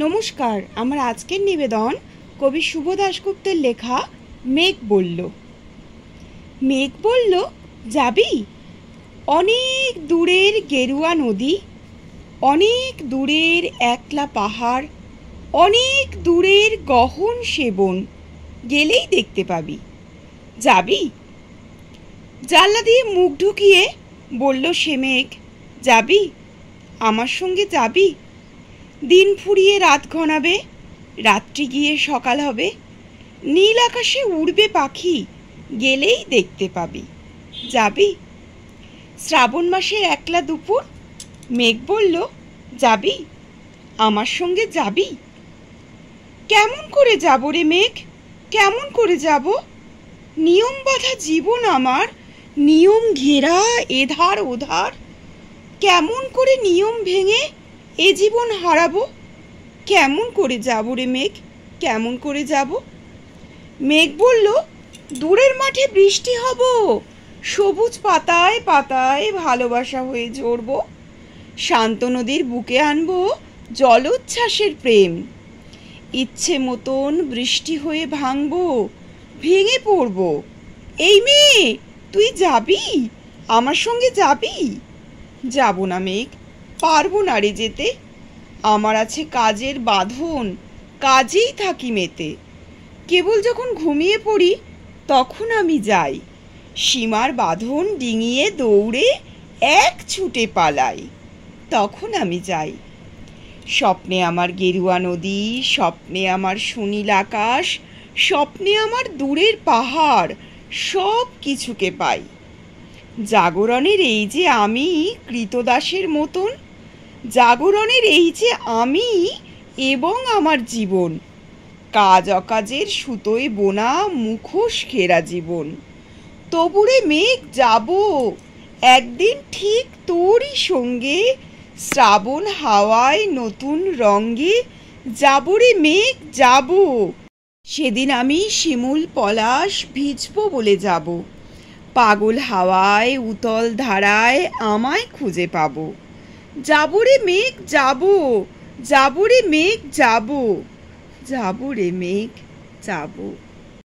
নমস্কার, আমার আজকের নিবেদন কবি শুভ দাশগুপ্তের লেখা মেঘ বলল। মেঘ বলল, যাবি? অনেক দূরের গেরুয়া নদী, অনেক দূরের একলা পাহাড়, অনেক দূরের গহন সেবন, গেলেই দেখতে পাবি। যাবি? জানলা দিয়ে মুখ ঢুকিয়ে বলল সে মেঘ, যাবি? আমার সঙ্গে যাবি? দিন ফুরিয়ে রাত ঘনাবে, রাত্রি গিয়ে সকাল হবে, নীল আকাশে উড়বে পাখি, গেলেই দেখতে পাবি। যাবি? শ্রাবণ মাসের একলা দুপুর, মেঘ বলল, যাবি? আমার সঙ্গে যাবি? কেমন করে যাব রে মেঘ, কেমন করে যাব? নিয়ম বাঁধা জীবন আমার, নিয়ম ঘেরা এধার ওধার, কেমন করে নিয়ম ভেঙে এ জীবন হারাবো? কেমন করে যাব রে মেঘ, কেমন করে যাব? মেঘ বলল, দূরের মাঠে বৃষ্টি হব, সবুজ পাতায় পাতায় ভালোবাসা হয়ে ঝরব, শান্ত নদীর বুকে আনবো জলোচ্ছ্বাসের প্রেম, ইচ্ছে মতন বৃষ্টি হয়ে ভাঙবো, ভেঙে পড়ব। এই মেয়ে, তুই যাবি? আমার সঙ্গে যাবি? যাব না মেঘ, পারবো না রে যেতে, আমার আছে কাজের বাঁধন, কাজেই থাকি মেতে, কেবল যখন ঘুমিয়ে পড়ি তখন আমি যাই, সীমার বাঁধন ডিঙিয়ে দৌড়ে এক ছুটে পালাই, তখন আমি যাই। স্বপ্নে আমার গেরুয়া নদী, স্বপ্নে আমার সুনীল আকাশ, স্বপ্নে আমার দূরের পাহাড়, সব কিছুকে পাই। জাগরণের এই যে আমি কৃতদাসের মতন, জাগরণের এই যে আমি এবং আমার জীবন, কাজ অকাজের সুতোয় বোনা মুখোশ ঘেরা জীবন, তবুরে মেঘ যাব একদিন ঠিক তোরই সঙ্গে, শ্রাবণ হাওয়ায় নতুন রঙ্গে, যাব রে মেঘ যাব। সেদিন আমি শিমুল পলাশ ভিজবো বলে যাব, পাগল হাওয়ায় উতল ধারায় আমায় খুঁজে পাবো। যাব রে মেঘ যাব, যাব রে মেঘ যাব, যাব রে মেঘ যাব।